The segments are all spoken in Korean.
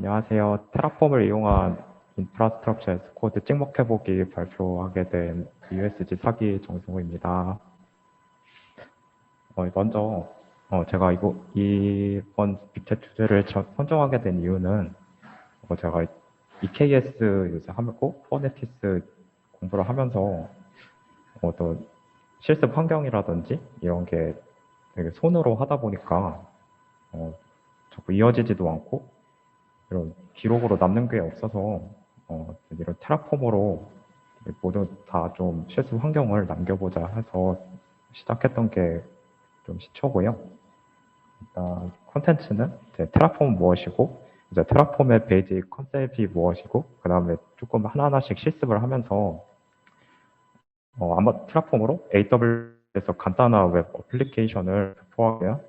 안녕하세요. 테라폼을 이용한 인프라스트럭처 에스 코드 찍먹해보기 발표하게 된 USG 사기 정승호입니다. 먼저 제가 이번 빅테 주제를 선정하게 된 이유는 제가 EKS 요새 하고 쿠버네티스 공부를 하면서 어떤 실습 환경이라든지 이런 게 되게 손으로 하다 보니까 자꾸 이어지지도 않고 이런 기록으로 남는 게 없어서 이런 테라폼으로 모두 다 좀 실습 환경을 남겨보자 해서 시작했던 게 좀 시초고요. 일단 컨텐츠는 이제 테라폼은 무엇이고, 이제 테라폼의 베이직 컨셉이 무엇이고, 그 다음에 조금 하나하나씩 실습을 하면서 아마 테라폼으로 AWS에서 간단한 웹 어플리케이션을 포함한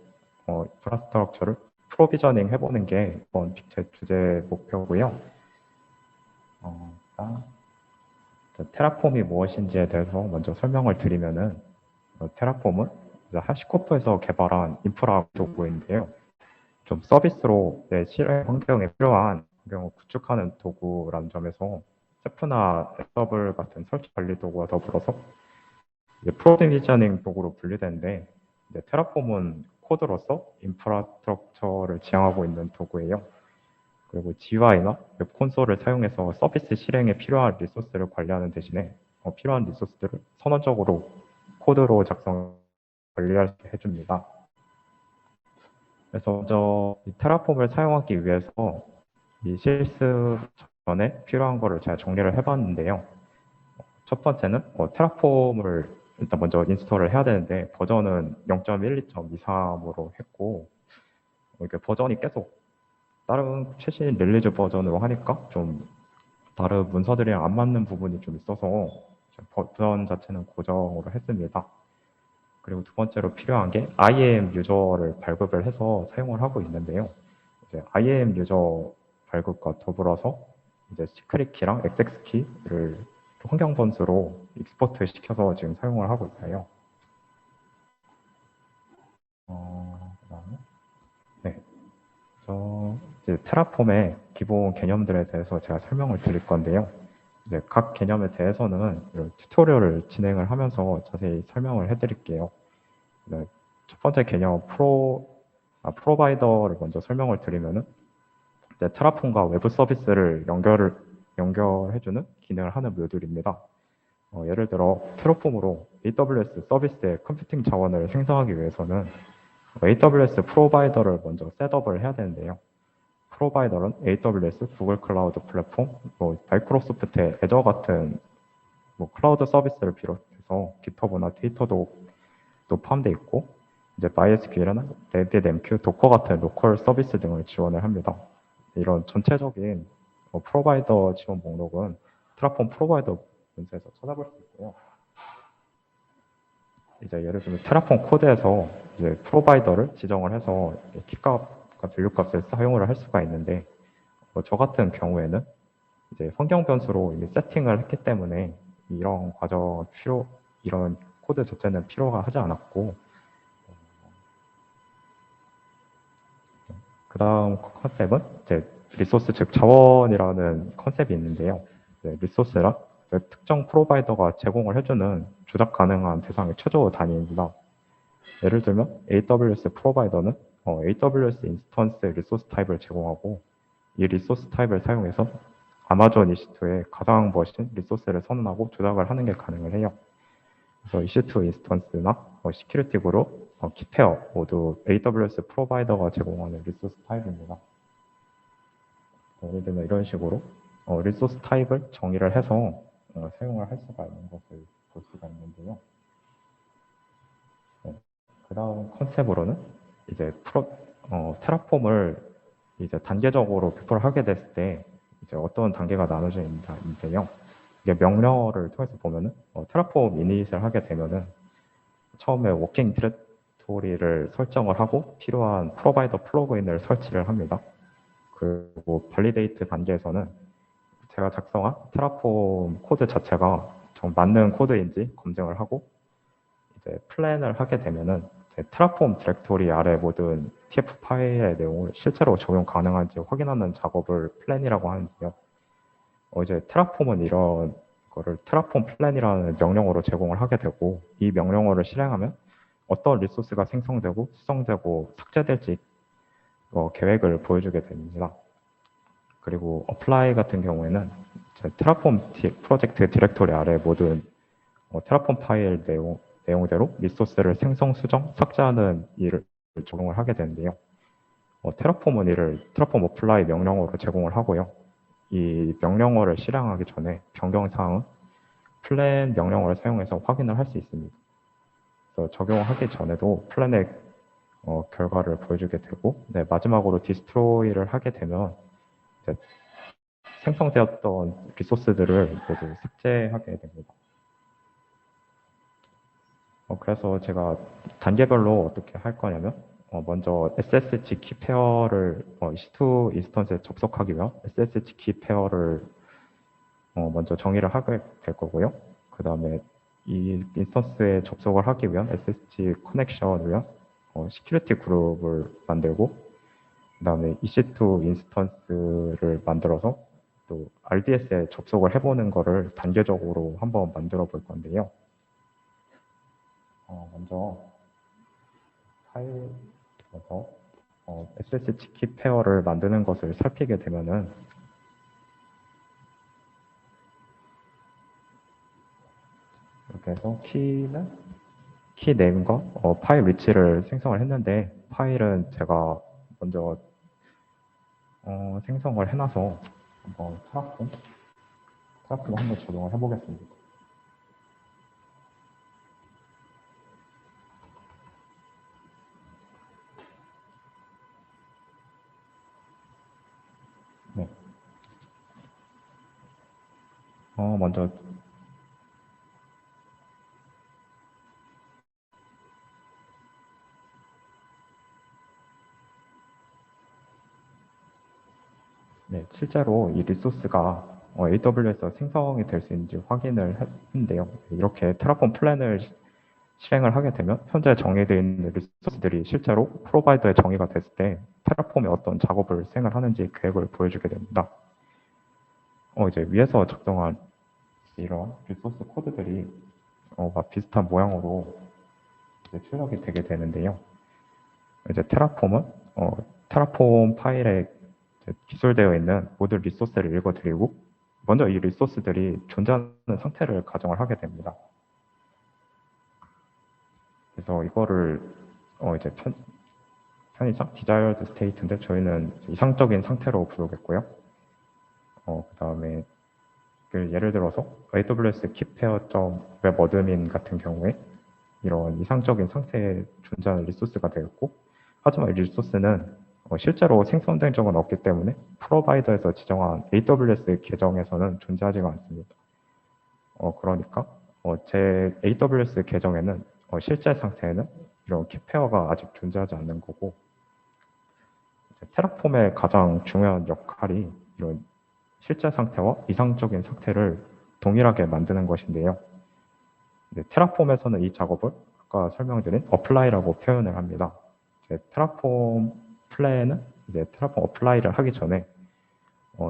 인프라스트럭처를 프로비저닝 해보는 게 이번 제 주제 목표고요. 일단 테라폼이 무엇인지에 대해서 먼저 설명을 드리면은 테라폼은 하시코프에서 개발한 인프라 도구인데요. 좀 서비스로 내 실행 환경에 필요한 환경을 구축하는 도구라는 점에서 세프나 앱서블 같은 설치 관리 도구와 더불어서 프로비저닝 도구로 분류되는데 테라폼은 코드로서 인프라스트럭처를 지향하고 있는 도구예요. 그리고 GUI나 웹 콘솔을 사용해서 서비스 실행에 필요한 리소스를 관리하는 대신에 필요한 리소스들을 선언적으로 코드로 작성 관리할 수 있게 해줍니다. 그래서 먼저 이 테라폼을 사용하기 위해서 이 실습 전에 필요한 거를 제가 정리를 해봤는데요. 첫 번째는 테라폼을 일단 먼저 인스톨을 해야 되는데 버전은 0.1, 2.23으로 했고 이게 버전이 계속 다른 최신 릴리즈 버전으로 하니까 좀 다른 문서들이랑 안 맞는 부분이 좀 있어서 버전 자체는 고정으로 했습니다. 그리고 두 번째로 필요한 게 IAM 유저를 발급을 해서 사용을 하고 있는데요. 이제 IAM 유저 발급과 더불어서 이제 시크릿 키랑 XX 키를 환경 번수로 익스포트 시켜서 지금 사용을 하고 있어요. 그다음에 네, 이제 테라폼의 기본 개념들에 대해서 제가 설명을 드릴 건데요. 이제 각 개념에 대해서는 이런 튜토리얼을 진행을 하면서 자세히 설명을 해드릴게요. 네, 첫 번째 개념 프로바이더를 먼저 설명을 드리면은 테라폼과 외부 서비스를 연결해주는 기능을 하는 모듈입니다. 예를 들어 테라폼으로 AWS 서비스의 컴퓨팅 자원을 생성하기 위해서는 AWS 프로바이더를 먼저 셋업을 해야 되는데요. 프로바이더는 AWS, 구글 클라우드 플랫폼, 마이크로소프트의 애저 같은 클라우드 서비스를 비롯해서 GitHub나 데이터도 또 포함되어 있고, 이제 MySQL이나 RabbitMQ, 도커 같은 로컬 서비스 등을 지원을 합니다. 이런 전체적인 프로바이더 지원 목록은 테라폼 프로바이더 문서에서 찾아볼 수 있고요. 이제 예를 들면 테라폼 코드에서 이제 프로바이더를 지정을 해서 키값과 밸류 값을 사용을 할 수가 있는데 저 같은 경우에는 이제 환경 변수로 이미 세팅을 했기 때문에 이런 코드 자체는 필요가 하지 않았고 그 다음 컨셉은 이제 리소스 즉 자원이라는 컨셉이 있는데요. 리소스란 특정 프로바이더가 제공을 해주는 조작 가능한 대상의 최저 단위입니다. 예를 들면 AWS 프로바이더는 AWS 인스턴스 리소스 타입을 제공하고 이 리소스 타입을 사용해서 아마존 EC2에 가상 버신 리소스를 선언하고 조작을 하는 게 가능을 해요. 그래서 EC2 인스턴스나 시큐리티 그룹, 키페어 모두 AWS 프로바이더가 제공하는 리소스 타입입니다. 예를 들면 이런 식으로 리소스 타입을 정의를 해서 사용을 할 수가 있는 것을 볼 수가 있는데요. 그 다음 컨셉으로는 이제 테라폼을 이제 단계적으로 배포를 하게 됐을 때 이제 어떤 단계가 나눠져 있는데요. 이게 명령어를 통해서 보면은 테라폼 이닛을 하게 되면은 처음에 워킹 디렉토리를 설정을 하고 필요한 프로바이더 플러그인을 설치를 합니다. 그리고 발리데이트 단계에서는 제가 작성한 테라폼 코드 자체가 정 맞는 코드인지 검증을 하고 이제 플랜을 하게 되면은 테라폼 디렉토리 아래 모든 TF 파일의 내용을 실제로 적용 가능한지 확인하는 작업을 플랜이라고 하는데요. 이제 테라폼은 이런 거를 테라폼 플랜이라는 명령어로 제공을 하게 되고, 이 명령어를 실행하면 어떤 리소스가 생성되고 수정되고 삭제될지 계획을 보여주게 됩니다. 그리고 어플라이 같은 경우에는 테라폼 프로젝트 디렉토리 아래 모든 테라폼 파일 내용대로 리소스를 생성, 수정, 삭제하는 일을 적용을 하게 되는데요. 테라폼은 이를 테라폼 어플라이 명령어로 제공을 하고요. 이 명령어를 실행하기 전에 변경사항은 플랜 명령어를 사용해서 확인을 할 수 있습니다. 그래서 적용하기 전에도 플랜의 결과를 보여주게 되고, 네, 마지막으로 디스트로이를 하게 되면 생성되었던 리소스들을 모두 삭제하게 됩니다. 그래서 제가 단계별로 어떻게 할 거냐면, 먼저 SSH 키 페어를 EC2 인스턴스에 접속하기 위한 SSH 키 페어를 먼저 정의를 하게 될 거고요. 그 다음에 이 인스턴스에 접속을 하기 위한 SSH 커넥션을 위한 시큐리티 그룹을 만들고, 그 다음에 EC2 인스턴스를 만들어서 또 RDS에 접속을 해보는 거를 단계적으로 한번 만들어 볼 건데요. 먼저 파일에서 SSH 키 페어를 만드는 것을 살피게 되면은 이렇게 해서 키 네임과 파일 위치를 생성을 했는데, 파일은 제가 먼저 생성을 해놔서 한번 테라폼 한번 적용을 해보겠습니다. 네. 먼저 네, 실제로 이 리소스가 AWS에서 생성이 될 수 있는지 확인을 했는데요. 이렇게 테라폼 플랜을 실행을 하게 되면 현재 정의되어 있는 리소스들이 실제로 프로바이더에 정의가 됐을 때 테라폼에 어떤 작업을 수행을 하는지 계획을 보여주게 됩니다. 이제 위에서 작성한 이런 리소스 코드들이 비슷한 모양으로 이제 출력이 되게 되는데요. 이제 테라폼은 테라폼 파일에 기술되어 있는 모든 리소스를 읽어드리고, 먼저 이 리소스들이 존재하는 상태를 가정을 하게 됩니다. 그래서 이거를 이제 편의상 desired state인데 저희는 이상적인 상태로 부르겠고요. 그 다음에 예를 들어서 AWS keepair.webadmin 같은 경우에 이런 이상적인 상태에 존재하는 리소스가 되었고, 하지만 이 리소스는 실제로 생성된 적은 없기 때문에 프로바이더에서 지정한 AWS 계정에서는 존재하지가 않습니다. 그러니까 제 AWS 계정에는 실제 상태에는 이런 키페어가 아직 존재하지 않는 거고, 테라폼의 가장 중요한 역할이 이런 실제 상태와 이상적인 상태를 동일하게 만드는 것인데요. 테라폼에서는 이 작업을 아까 설명드린 어플라이라고 표현을 합니다. 테라폼 플랜은 이제 테라폼 어플라이를 하기 전에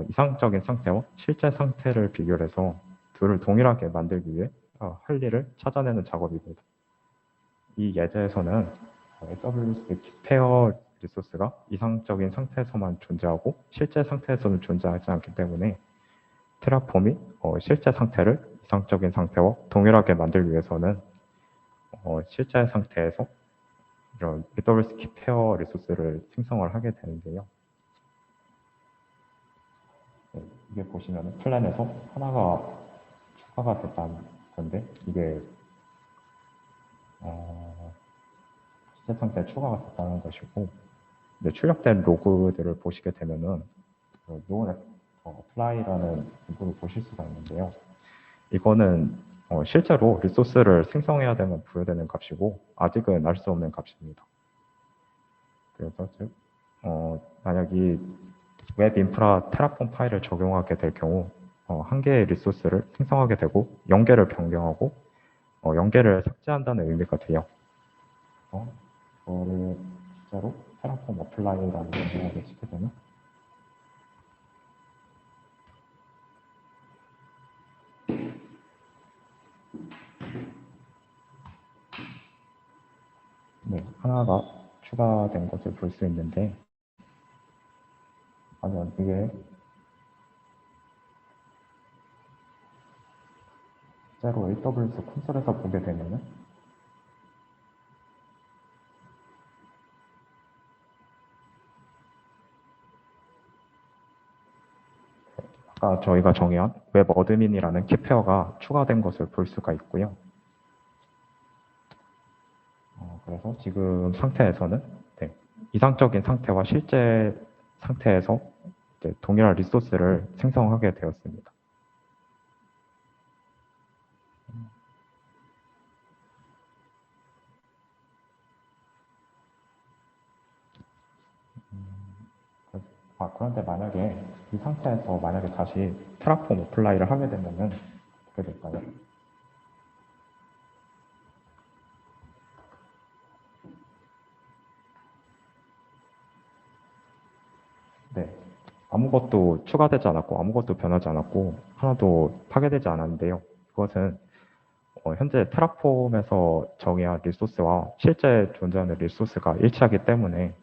이상적인 상태와 실제 상태를 비교해서 둘을 동일하게 만들기 위해 할 일을 찾아내는 작업입니다. 이 예제에서는 AWS 키페어 리소스가 이상적인 상태에서만 존재하고 실제 상태에서는 존재하지 않기 때문에 테라폼이 실제 상태를 이상적인 상태와 동일하게 만들기 위해서는 실제 상태에서 이런 AWS 키페어 리소스를 생성을 하게 되는데요. 네, 이게 보시면 플랜에서 하나가 추가가 됐다는 건데, 이게 실제 상태에 추가가 됐다는 것이고, 출력된 로그들을 보시게 되면은 노 어플라이라는 문구를 보실 수가 있는데요. 이거는 실제로 리소스를 생성해야 되면 부여되는 값이고, 아직은 알 수 없는 값입니다. 그래서 즉 만약 이 웹 인프라 테라폼 파일을 적용하게 될 경우 한 개의 리소스를 생성하게 되고 0개를 변경하고 0개를 삭제한다는 의미가 돼요. 이거를 실제로 테라폼 어플라이라는 명령어를 시게 되면 네, 하나가 추가된 것을 볼 수 있는데, 아니면 이게 실제로 AWS 콘솔에서 보게 되면은 아까 저희가 정의한 웹 어드민이라는 키페어가 추가된 것을 볼 수가 있고요. 그래서 지금 상태에서는 네, 이상적인 상태와 실제 상태에서 동일한 리소스를 생성하게 되었습니다. 그런데 만약에 이 상태에서 만약에 다시 테라폼 어플라이를 하게 되면은 어떻게 될까요? 네. 아무것도 추가되지 않았고 아무것도 변하지 않았고 하나도 파괴되지 않았는데요. 그것은 현재 테라폼에서 정의한 리소스와 실제 존재하는 리소스가 일치하기 때문에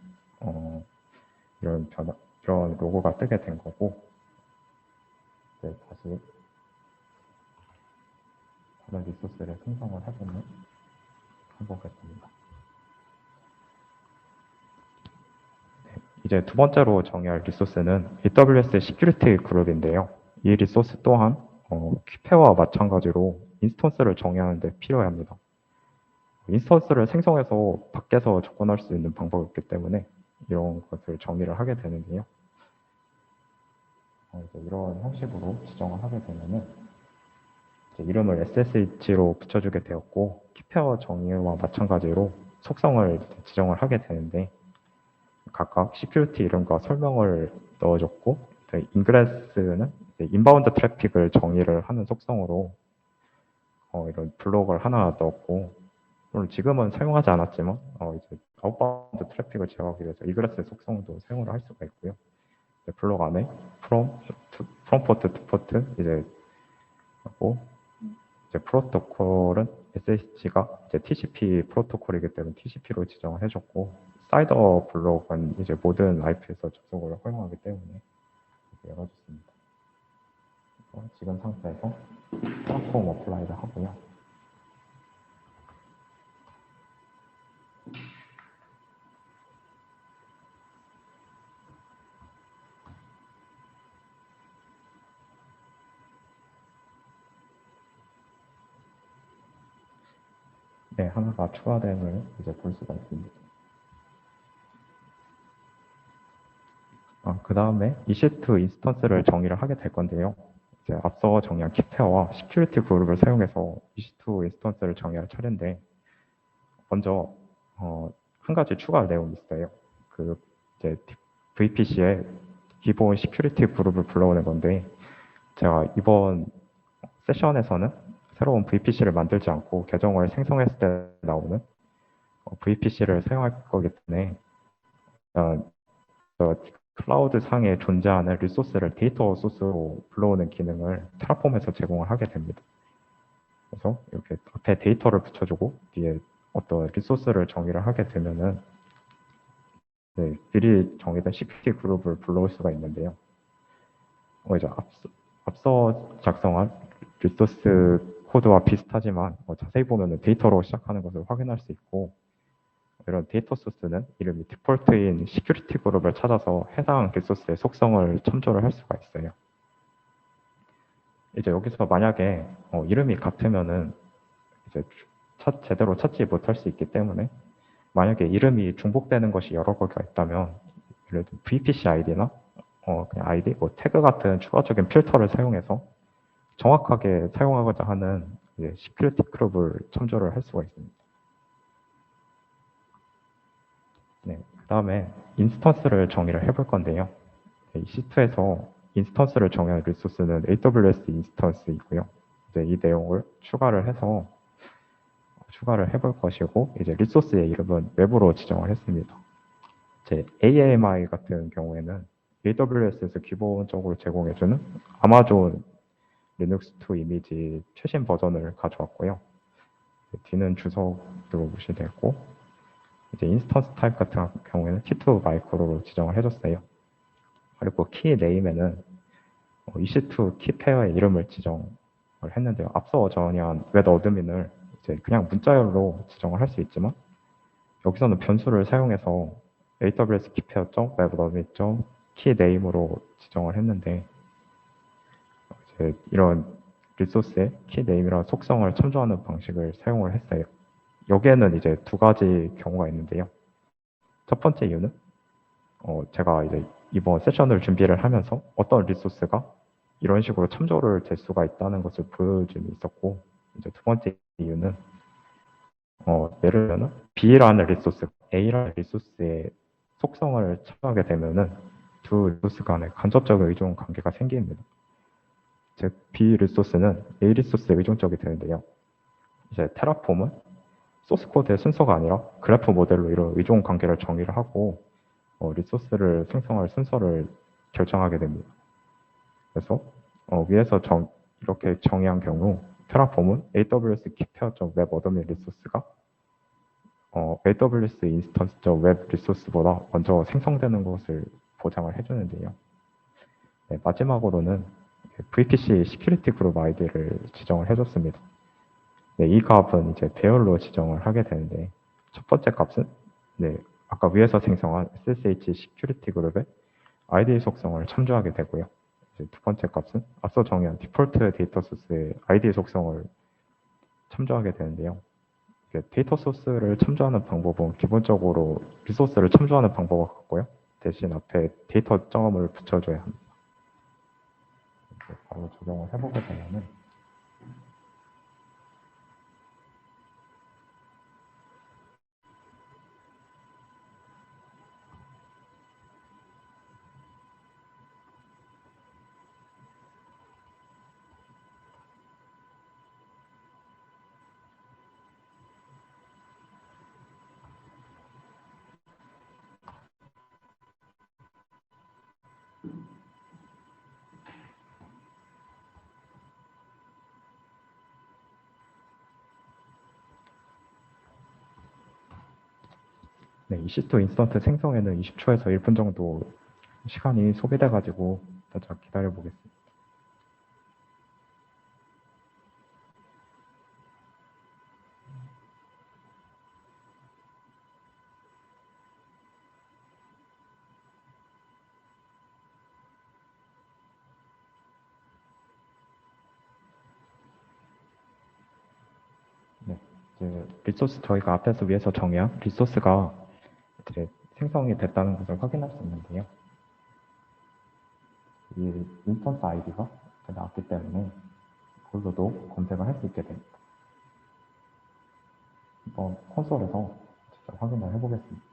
이런 이런 로고가 뜨게 된 거고, 네, 다시 다른 리소스를 생성을 해보겠습니다. 이제 두 번째로 정의할 리소스는 AWS 시큐리티 그룹인데요. 이 리소스 또한 퀴페와 마찬가지로 인스턴스를 정의하는 데 필요합니다. 인스턴스를 생성해서 밖에서 접근할 수 있는 방법이 있기 때문에 이런 것을 정의를 하게 되는데요. 이제 이런 형식으로 지정을 하게 되면은 이름을 SSH로 붙여주게 되었고, 키페어 정의와 마찬가지로 속성을 지정을 하게 되는데, 각각 시큐리티 이름과 설명을 넣어줬고, 인그레스는 인바운드 트래픽을 정의를 하는 속성으로 이런 블록을 하나 넣었고, 물론 지금은 사용하지 않았지만 이제 아웃바운드 트래픽을 제어하기 위해서 이그레스 속성도 사용을 할 수가 있고요. 블록 안에 from 포트 to 포트 이제 하고, 이제 프로토콜은 SSH가 이제 TCP 프로토콜이기 때문에 TCP로 지정을 해줬고, 사이더 블록은 이제 모든 IP에서 접속을 허용하기 때문에 이렇게 열어줬습니다. 지금 상태에서 테라폼 어플라이를 하고요. 네, 하나가 추가됨을 이제 볼 수가 있습니다. 그 다음에 EC2 인스턴스를 정의를 하게 될 건데요. 이제 앞서 정의한 키페어와 시큐리티 그룹을 사용해서 EC2 인스턴스를 정의할 차례인데, 먼저 한 가지 추가 내용이 있어요. 그 이제 VPC에 기본 시큐리티 그룹을 불러오는 건데, 제가 이번 세션에서는 새로운 VPC를 만들지 않고 계정을 생성했을 때 나오는 VPC를 사용할 거기 때문에 클라우드 상에 존재하는 리소스를 데이터 소스로 불러오는 기능을 테라폼에서 제공을 하게 됩니다. 그래서 이렇게 앞에 데이터를 붙여주고 뒤에 어떤 리소스를 정의를 하게 되면은 미리 정의된 시큐리티 그룹을 불러올 수가 있는데요. 이제 앞서 작성한 리소스 코드와 비슷하지만 자세히 보면 데이터로 시작하는 것을 확인할 수 있고, 이런 데이터 소스는 이름이 디폴트인 시큐리티 그룹을 찾아서 해당 리소스의 속성을 첨조를 할 수가 있어요. 이제 여기서 만약에 이름이 같으면은 이제 제대로 찾지 못할 수 있기 때문에, 만약에 이름이 중복되는 것이 여러 개가 있다면 예를 들어 VPC 아이디나 그냥 아이디, 태그 같은 추가적인 필터를 사용해서 정확하게 사용하고자 하는 시큐리티 그룹을 첨조를 할 수가 있습니다. 네, 그 다음에 인스턴스를 정의를 해볼 건데요. EC2에서 인스턴스를 정의한 리소스는 AWS 인스턴스이고요. 이제 이 내용을 추가를 해볼 것이고, 이제 리소스의 이름은 웹으로 지정을 했습니다. 제 AMI 같은 경우에는 AWS에서 기본적으로 제공해주는 아마존 리눅스 2 이미지 최신 버전을 가져왔고요. 뒤는 주석 들어보시면 되고, 이제 인스턴스 타입 같은 경우에는 T2 마이크로로 지정을 해줬어요. 그리고 키 네임에는 EC2 키 페어의 이름을 지정을 했는데요. 앞서 정의한 웹 어드민을 이제 그냥 문자열로 지정을 할 수 있지만, 여기서는 변수를 사용해서 AWS 키페어.웹어드민.키 네임으로 지정을 했는데, 이제 이런 리소스의 키 네임이라는 속성을 참조하는 방식을 사용을 했어요. 여기에는 이제 두 가지 경우가 있는데요. 첫 번째 이유는 제가 이제 이번 세션을 준비를 하면서 어떤 리소스가 이런 식으로 참조를 될 수가 있다는 것을 보여줌이 있었고, 이제 두 번째 이유는 예를 들면 B라는 리소스, A라는 리소스의 속성을 참조하게 되면은 두 리소스 간에 간접적인 의존 관계가 생깁니다. 즉 B 리소스는 A 리소스에 의존적이 되는데요. 이제 테라폼은 소스 코드의 순서가 아니라 그래프 모델로 이런 의존 관계를 정의를 하고 리소스를 생성할 순서를 결정하게 됩니다. 그래서 위에서 이렇게 정의한 경우 테라폼은 AWS 키페어.웹 어드민 리소스가 AWS 인스턴스.웹 리소스보다 먼저 생성되는 것을 보장을 해주는데요. 네, 마지막으로는 VPC 시큐리티 그룹 아이디를 지정을 해줬습니다. 네, 이 값은 이제 배열로 지정을 하게 되는데, 첫 번째 값은 네, 아까 위에서 생성한 SSH 시큐리티 그룹의 아이디 속성을 참조하게 되고요. 이제 두 번째 값은 앞서 정의한 디폴트 데이터 소스의 아이디 속성을 참조하게 되는데요. 데이터 소스를 참조하는 방법은 기본적으로 리소스를 참조하는 방법과 같고요. 대신 앞에 데이터 점을 붙여줘야 합니다. 바로 적용을 해보게 되면은 네, EC2 인스턴트 생성에는 20초에서 1분 정도 시간이 소비돼가지고 살짝 기다려 보겠습니다. 네, 이제 리소스 저희가 앞에서 위에서 정의한 리소스가 이제 생성이 됐다는 것을 확인할 수 있는데요. 이 인스턴스 아이디가 나왔기 때문에 그걸로도 검색을 할 수 있게 됩니다. 한번 콘솔에서 직접 확인을 해보겠습니다.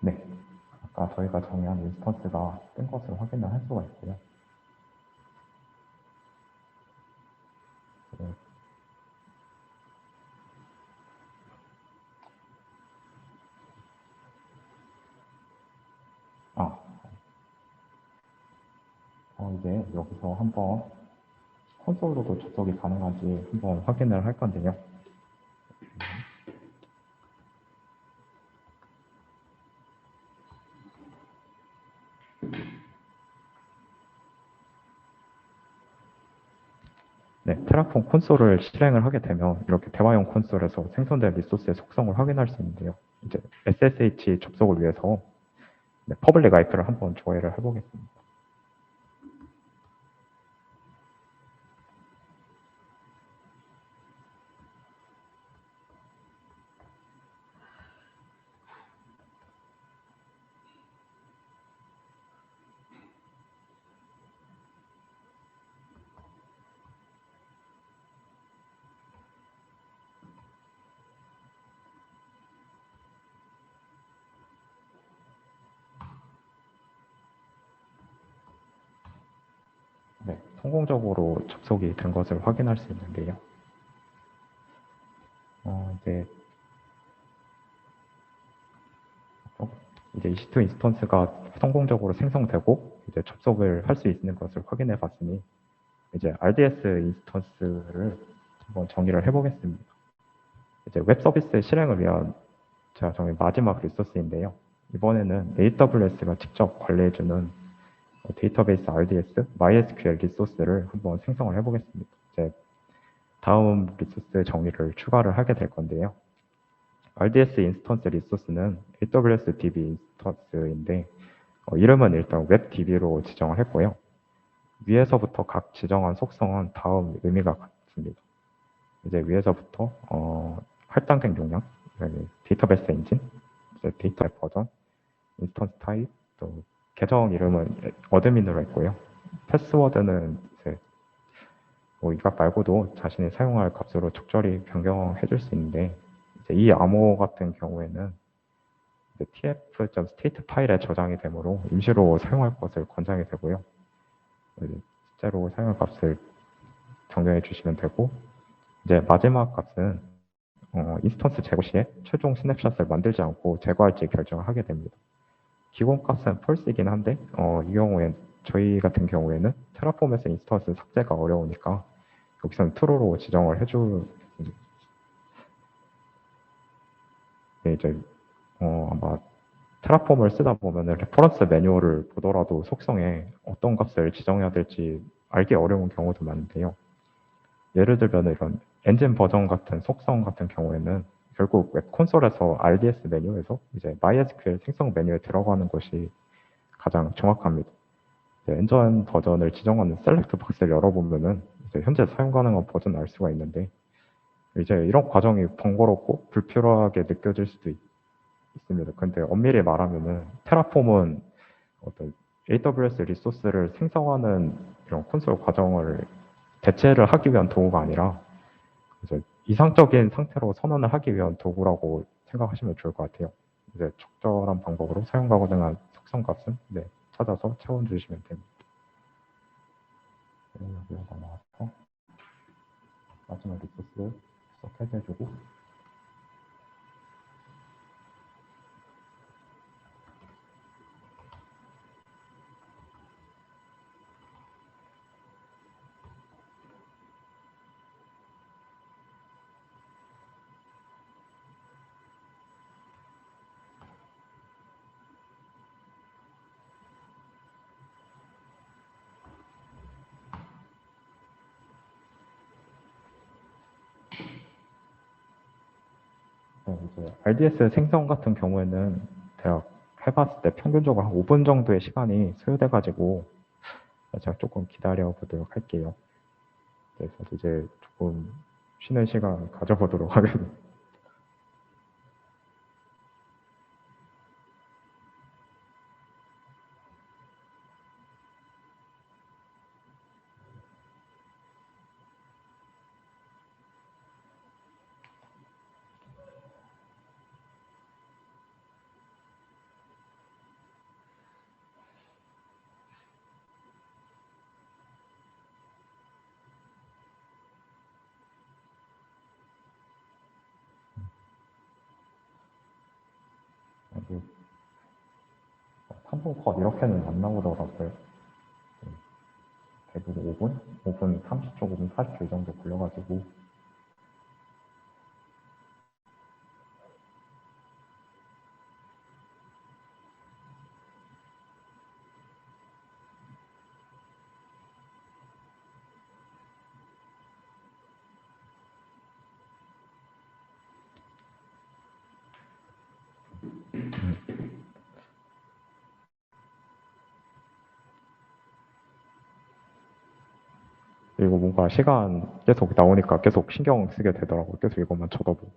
네, 아까 저희가 정의한 인스턴스가 뜬 것을 확인을 할 수가 있고요. 네. 아, 이제 여기서 한번 콘솔로도 접속이 가능한지 한번 확인을 할 건데요. 네, 테라폼 콘솔을 실행을 하게 되면 이렇게 대화용 콘솔에서 생성된 리소스의 속성을 확인할 수 있는데요. 이제 SSH 접속을 위해서 퍼블릭 IP를 한번 조회를 해보겠습니다. 네, 성공적으로 접속이 된 것을 확인할 수 있는데요. 이제 EC2 인스턴스가 성공적으로 생성되고 이제 접속을 할 수 있는 것을 확인해 봤으니 이제 RDS 인스턴스를 한번 정의를 해보겠습니다. 이제 웹 서비스 실행을 위한 제가 정의 마지막 리소스인데요. 이번에는 AWS가 직접 관리해주는 데이터베이스 RDS, MySQL 리소스를 한번 생성을 해보겠습니다. 이제 다음 리소스 정의를 추가를 하게 될 건데요. RDS 인스턴스 리소스는 AWS DB 인스턴스인데 이름은 일단 웹DB로 지정을 했고요. 위에서부터 각 지정한 속성은 다음 의미가 같습니다. 이제 위에서부터 할당된 용량, 데이터베이스 엔진, 이제 데이터 버전, 인스턴스 타입, 또 계정 이름은 어드민으로 했고요. 패스워드는 이제 이 값 말고도 자신이 사용할 값으로 적절히 변경해 줄 수 있는데 이제 이 암호 같은 경우에는 tf.state 파일에 저장이 되므로 임시로 사용할 것을 권장이 되고요. 실제로 사용할 값을 변경해 주시면 되고 이제 마지막 값은 인스턴스 제거 시에 최종 스냅샷을 만들지 않고 제거할지 결정을 하게 됩니다. 기본 값은 false이긴 한데 이 경우엔 저희 같은 경우에는 테라폼에서 인스턴스 삭제가 어려우니까 여기서는 true로 지정을 해주겠습니다. 네, 이제 아마 테라폼을 쓰다 보면은 레퍼런스 매뉴얼을 보더라도 속성에 어떤 값을 지정해야 될지 알기 어려운 경우도 많은데요. 예를 들면 이런 엔진 버전 같은 속성 같은 경우에는 결국 웹 콘솔에서 RDS 메뉴에서 이제 MySQL 생성 메뉴에 들어가는 것이 가장 정확합니다. 엔진 버전을 지정하는 셀렉트 박스를 열어보면은 이제 현재 사용 가능한 버전을 알 수가 있는데 이제 이런 과정이 번거롭고 불필요하게 느껴질 수도 있습니다. 근데 엄밀히 말하면은 테라폼은 어떤 AWS 리소스를 생성하는 이런 콘솔 과정을 대체를 하기 위한 도구가 아니라 이제 이상적인 상태로 선언을 하기 위한 도구라고 생각하시면 좋을 것 같아요. 이제 적절한 방법으로 사용 가능한 속성 값은 찾아서 채워주시면 됩니다. 여기로 넘어가서 마지막 리소스 해제해주고 이제 RDS 생성 같은 경우에는 대략 해봤을 때 평균적으로 한 5분 정도의 시간이 소요돼가지고 제가 조금 기다려 보도록 할게요. 그래서 이제 조금 쉬는 시간 가져보도록 하겠습니다. 여기 3분 컷 이렇게는 안 나오더라고요. 대부분 5분? 5분 30초, 5분 40초 이 정도 걸려가지고 그리고 뭔가 시간 계속 나오니까 계속 신경 쓰게 되더라고요. 계속 이것만 쳐다보고.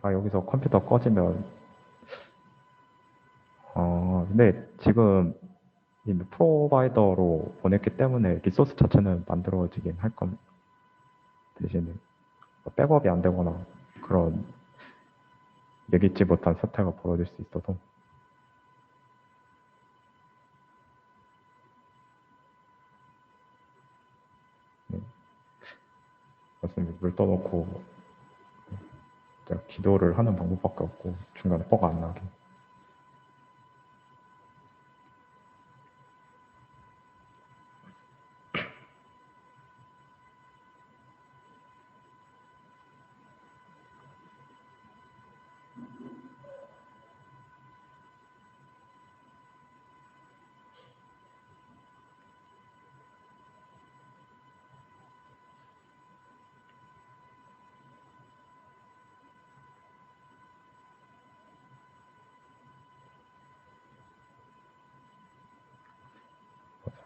여기서 컴퓨터 꺼지면, 근데 지금 이미 프로바이더로 보냈기 때문에 리소스 자체는 만들어지긴 할 겁니다. 대신에 백업이 안 되거나 그런 예기치 못한 사태가 벌어질 수 있어서. 네, 맞습니다. 물 떠놓고 제가 기도를 하는 방법밖에 없고 중간에 뻐가 안 나게.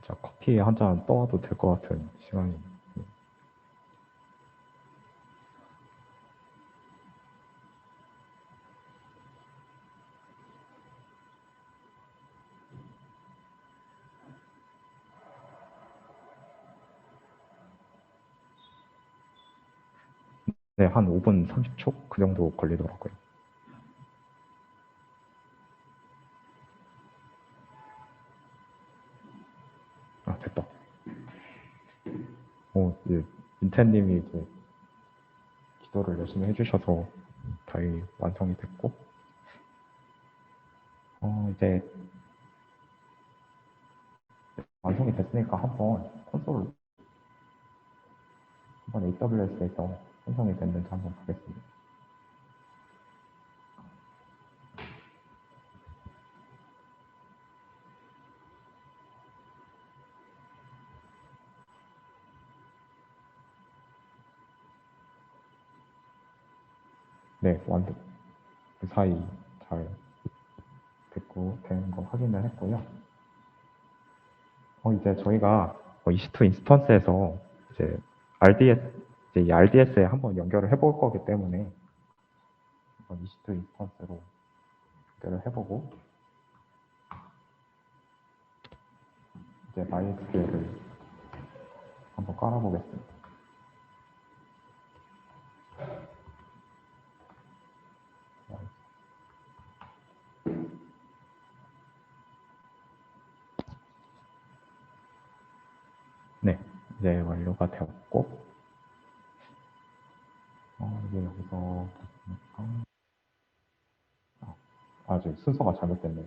살짝 커피 한 잔 떠와도 될 것 같은 시간이. 네, 한 5분 30초? 그 정도 걸리더라고요. 아, 됐다. 이제 민태님이 이제 기도를 열심히 해주셔서 다행히 완성이 됐고, 이제 완성이 됐으니까 한번 AWS에서 생성이 됐는지 한번 보겠습니다. 네, 그 사이 잘 됐고, 된 거 확인을 했고요. 이제 저희가 EC2 인스턴스에서 이제 이제 이 RDS에 한번 연결을 해볼 거기 때문에 한번 EC2 인스턴스로 연결을 해보고, 이제 MySQL을 한번 깔아보겠습니다. 네, 이제 완료가 되었고, 이제 여기서 보니까, 지금 순서가 잘못됐네요.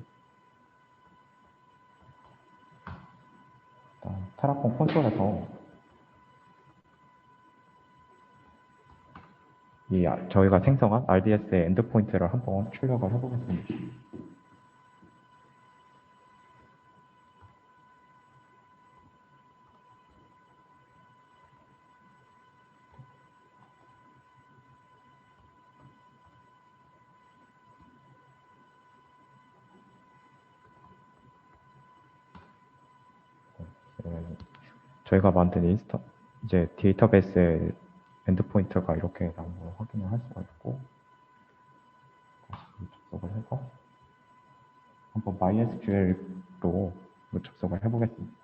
일단 테라폼 콘솔에서 저희가 생성한 RDS의 엔드포인트를 한번 출력을 해보겠습니다. 저희가 만든 이제 데이터베이스의 엔드포인트가 이렇게 나온 걸 확인을 할 수가 있고, 다시 접속을 해서 한번 MySQL로 접속을 해보겠습니다.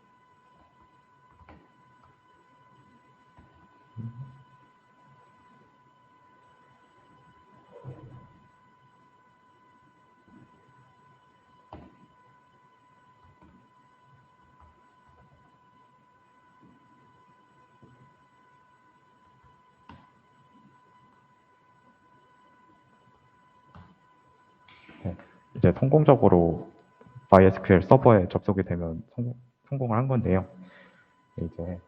네, 이제 성공적으로 MySQL 서버에 접속이 되면 성공을 한 건데요. 이제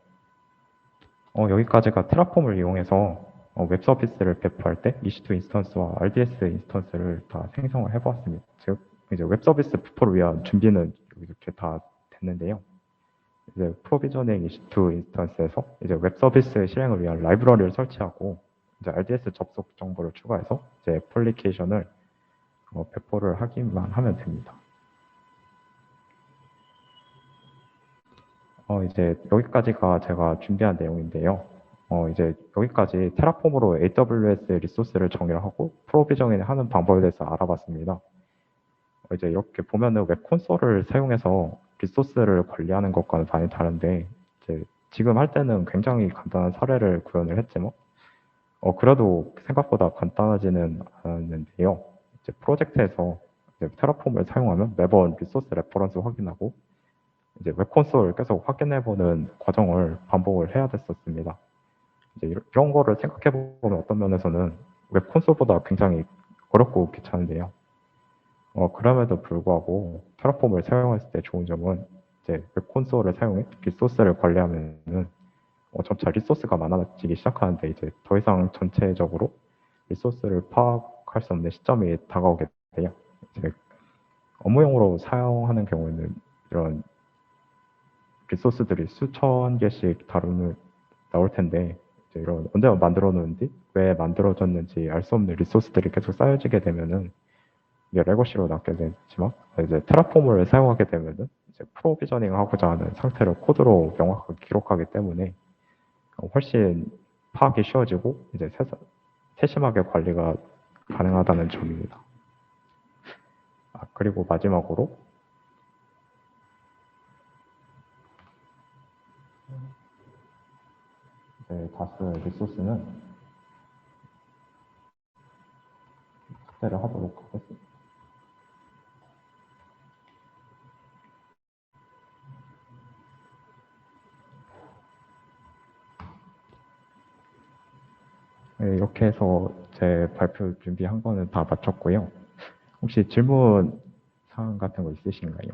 여기까지가 테라폼을 이용해서 웹 서비스를 배포할 때 EC2 인스턴스와 RDS 인스턴스를 다 생성을 해보았습니다. 즉 이제 웹 서비스 배포를 위한 준비는 이렇게 다 됐는데요. 이제 프로비저닝 EC2 인스턴스에서 이제 웹 서비스 실행을 위한 라이브러리를 설치하고 이제 RDS 접속 정보를 추가해서 이제 애플리케이션을 배포를 하기만 하면 됩니다. 이제 여기까지가 제가 준비한 내용인데요. 이제 여기까지 테라폼으로 AWS 리소스를 정의를 하고 프로비저닝 하는 방법에 대해서 알아봤습니다. 이제 이렇게 보면은 웹 콘솔을 사용해서 리소스를 관리하는 것과는 많이 다른데, 이제 지금 할 때는 굉장히 간단한 사례를 구현을 했지만, 그래도 생각보다 간단하지는 않았는데요. 이제 프로젝트에서 이제 테라폼을 사용하면 매번 리소스 레퍼런스 확인하고, 이제 웹 콘솔을 계속 확인해보는 과정을 반복을 해야 됐었습니다. 이제 이런 거를 생각해보면 어떤 면에서는 웹 콘솔보다 굉장히 어렵고 귀찮은데요. 그럼에도 불구하고 테라폼을 사용했을 때 좋은 점은 이제 웹 콘솔을 사용해 리소스를 관리하면은 점차 리소스가 많아지기 시작하는데 이제 더 이상 전체적으로 리소스를 파악할 수 없는 시점이 다가오게 돼요. 이제 업무용으로 사용하는 경우에는 이런 리소스들이 수천 개씩 다루는 나올 텐데 이제 이런 언제 만들어 놓은지 왜 만들어졌는지 알 수 없는 리소스들이 계속 쌓여지게 되면은 이게 레거시로 남게 되지만 이제 테라폼을 사용하게 되면은 이제 프로비저닝 하고자 하는 상태를 코드로 명확하게 기록하기 때문에 훨씬 파악이 쉬워지고 이제 세심하게 관리가 가능하다는 점입니다. 그리고 마지막으로 다스 리소스는 삭제를 하도록 하겠습니다. 네, 이렇게 해서 제 발표 준비한 거는 다 마쳤고요. 혹시 질문 사항 같은 거 있으신가요?